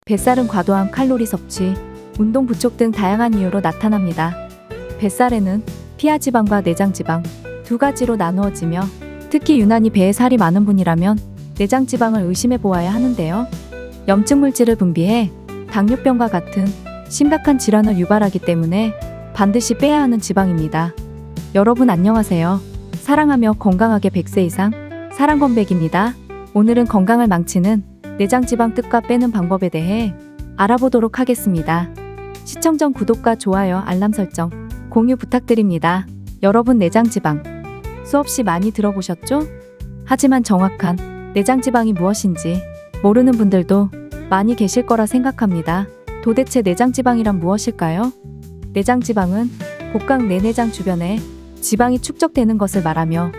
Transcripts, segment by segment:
뱃살은 과도한 칼로리 섭취, 운동 부족 등 다양한 이유로 나타납니다. 뱃살에는 피하지방과 내장지방 두 가지로 나누어지며 특히 유난히 배에 살이 많은 분이라면 내장지방을 의심해 보아야 하는데요. 염증 물질을 분비해 당뇨병과 같은 심각한 질환을 유발하기 때문에 반드시 빼야 하는 지방입니다. 여러분 안녕하세요. 사랑하며 건강하게 100세 이상 사랑건백입니다. 오늘은 건강을 망치는 내장지방 뜯과 빼는 방법에 대해 알아보도록 하겠습니다. 시청 전 구독과 좋아요, 알람 설정, 공유 부탁드립니다. 여러분 내장지방 수없이 많이 들어보셨죠? 하지만 정확한 내장지방이 무엇인지 모르는 분들도 많이 계실 거라 생각합니다. 도대체 내장지방이란 무엇일까요? 내장지방은 복강 내내장 주변에 지방이 축적되는 것을 말하며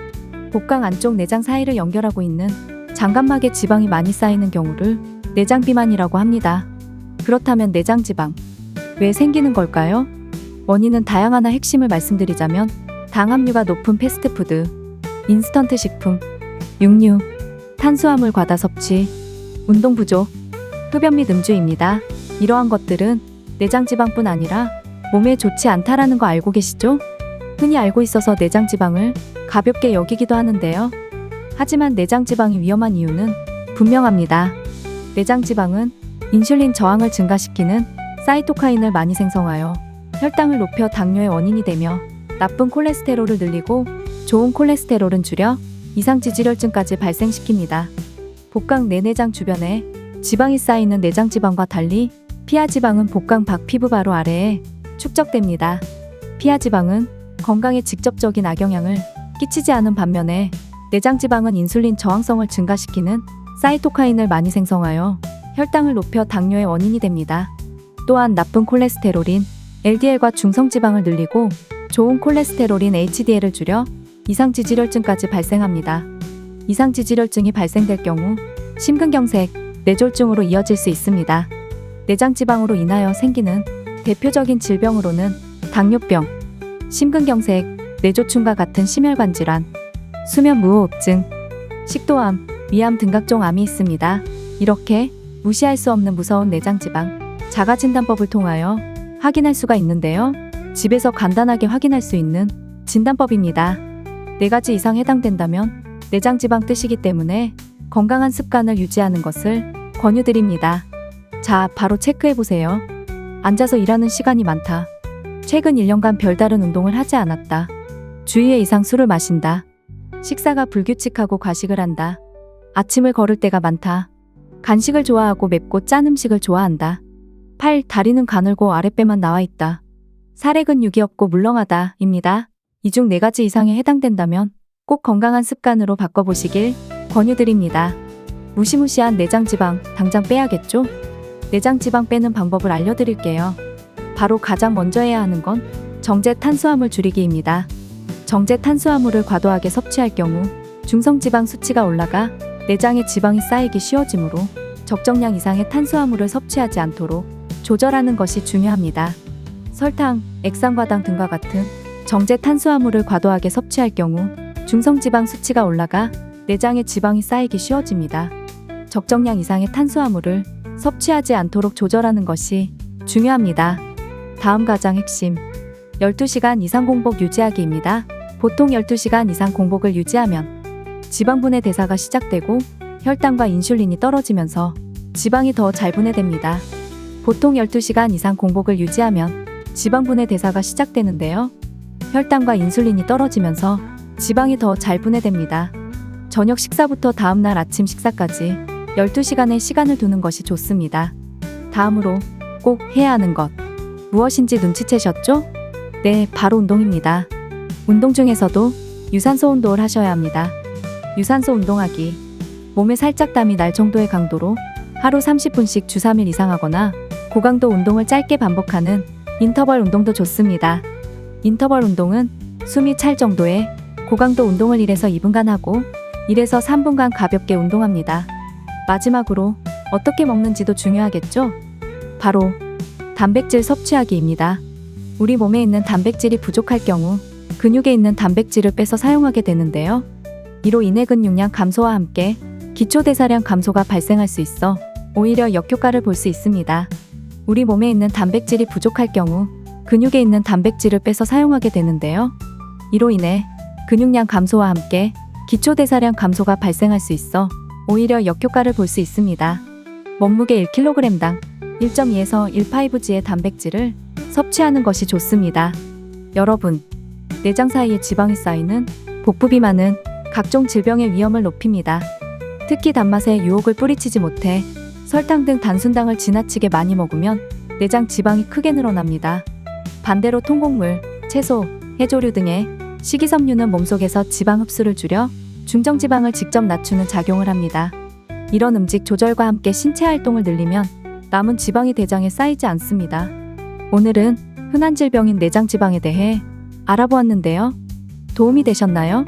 복강 안쪽 내장 사이를 연결하고 있는 장관막에 지방이 많이 쌓이는 경우를 내장비만이라고 합니다. 그렇다면 내장지방 왜 생기는 걸까요? 원인은 다양하나 핵심을 말씀드리자면 당함류가 높은 패스트푸드, 인스턴트 식품, 육류, 탄수화물 과다 섭취, 운동 부족, 흡연 및 음주입니다. 이러한 것들은 내장지방뿐 아니라 몸에 좋지 않다라는 거 알고 계시죠? 흔히 알고 있어서 내장지방을 가볍게 여기기도 하는데요. 하지만 내장지방이 위험한 이유는 분명합니다. 내장지방은 인슐린 저항을 증가시키는 사이토카인을 많이 생성하여 혈당을 높여 당뇨의 원인이 되며 나쁜 콜레스테롤을 늘리고 좋은 콜레스테롤은 줄여 이상지질혈증까지 발생시킵니다. 복강 내내장 주변에 지방이 쌓이는 내장지방과 달리 피하지방은 복강 밖 피부 바로 아래에 축적됩니다. 피하지방은 건강에 직접적인 악영향을 끼치지 않은 반면에 내장지방은 인슐린 저항성을 증가시키는 사이토카인을 많이 생성하여 혈당을 높여 당뇨의 원인이 됩니다. 또한 나쁜 콜레스테롤인 LDL과 중성지방을 늘리고 좋은 콜레스테롤인 HDL을 줄여 이상지질혈증까지 발생합니다. 이상지질혈증이 발생될 경우 심근경색, 뇌졸중으로 이어질 수 있습니다. 내장지방으로 인하여 생기는 대표적인 질병으로는 당뇨병, 심근경색, 뇌졸중과 같은 심혈관 질환, 수면무호흡증, 식도암, 위암 등 각종 암이 있습니다. 이렇게 무시할 수 없는 무서운 내장지방 자가진단법을 통하여 확인할 수가 있는데요. 집에서 간단하게 확인할 수 있는 진단법입니다. 4가지 이상 해당된다면 내장지방 뜨시기 때문에 건강한 습관을 유지하는 것을 권유드립니다. 자, 바로 체크해보세요. 앉아서 일하는 시간이 많다. 최근 1년간 별다른 운동을 하지 않았다. 주의회 이상 술을 마신다. 식사가 불규칙하고 과식을 한다. 아침을 걸을 때가 많다. 간식을 좋아하고 맵고 짠 음식을 좋아한다. 팔, 다리는 가늘고 아랫배만 나와 있다. 살의 근육이 없고 물렁하다 입니다. 이 중 4가지 이상에 해당된다면 꼭 건강한 습관으로 바꿔보시길 권유드립니다. 무시무시한 내장지방 당장 빼야겠죠? 내장지방 빼는 방법을 알려드릴게요. 바로 가장 먼저 해야 하는 건 정제 탄수화물 줄이기입니다. 정제 탄수화물을 과도하게 섭취할 경우 중성지방 수치가 올라가 내장에 지방이 쌓이기 쉬워지므로 적정량 이상의 탄수화물을 섭취하지 않도록 조절하는 것이 중요합니다. 설탕, 액상과당 등과 같은 정제 탄수화물을 과도하게 섭취할 경우 중성지방 수치가 올라가 내장에 지방이 쌓이기 쉬워집니다. 적정량 이상의 탄수화물을 섭취하지 않도록 조절하는 것이 중요합니다. 다음 가장 핵심, 12시간 이상 공복 유지하기입니다. 보통 12시간 이상 공복을 유지하면 지방분해 대사가 시작되고 혈당과 인슐린이 떨어지면서 지방이 더 잘 분해됩니다. 보통 12시간 이상 공복을 유지하면 지방분해 대사가 시작되는데요. 혈당과 인슐린이 떨어지면서 지방이 더 잘 분해됩니다. 저녁 식사부터 다음날 아침 식사까지 12시간의 시간을 두는 것이 좋습니다. 다음으로 꼭 해야 하는 것 무엇인지 눈치채셨죠? 네, 바로 운동입니다. 운동 중에서도 유산소 운동을 하셔야 합니다. 유산소 운동하기, 몸에 살짝 땀이 날 정도의 강도로 하루 30분씩 주 3일 이상 하거나 고강도 운동을 짧게 반복하는 인터벌 운동도 좋습니다. 인터벌 운동은 숨이 찰 정도의 고강도 운동을 1에서 2분간 하고 1에서 3분간 가볍게 운동합니다. 마지막으로 어떻게 먹는지도 중요하겠죠? 바로 단백질 섭취하기입니다. 우리 몸에 있는 단백질이 부족할 경우 근육에 있는 단백질을 빼서 사용하게 되는데요. 이로 인해 근육량 감소와 함께 기초대사량 감소가 발생할 수 있어 오히려 역효과를 볼 수 있습니다. 우리 몸에 있는 단백질이 부족할 경우 근육에 있는 단백질을 빼서 사용하게 되는데요. 이로 인해 근육량 감소와 함께 기초대사량 감소가 발생할 수 있어 오히려 역효과를 볼 수 있습니다. 몸무게 1kg당 1.2에서 1.5g의 단백질을 섭취하는 것이 좋습니다. 여러분, 내장 사이에 지방이 쌓이는 복부 비만은 각종 질병의 위험을 높입니다. 특히 단맛에 유혹을 뿌리치지 못해 설탕 등 단순당을 지나치게 많이 먹으면 내장 지방이 크게 늘어납니다. 반대로 통곡물, 채소, 해조류 등의 식이섬유는 몸속에서 지방 흡수를 줄여 중정지방을 직접 낮추는 작용을 합니다. 이런 음식 조절과 함께 신체 활동을 늘리면 남은 지방이 대장에 쌓이지 않습니다. 오늘은 흔한 질병인 내장지방에 대해 알아보았는데요. 도움이 되셨나요?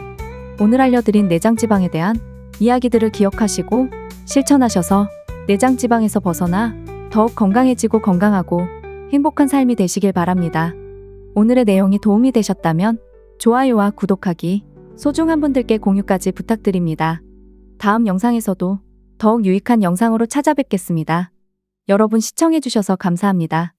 오늘 알려드린 내장지방에 대한 이야기들을 기억하시고 실천하셔서 내장지방에서 벗어나 더욱 건강해지고 건강하고 행복한 삶이 되시길 바랍니다. 오늘의 내용이 도움이 되셨다면 좋아요와 구독하기, 소중한 분들께 공유까지 부탁드립니다. 다음 영상에서도 더욱 유익한 영상으로 찾아뵙겠습니다. 여러분 시청해주셔서 감사합니다.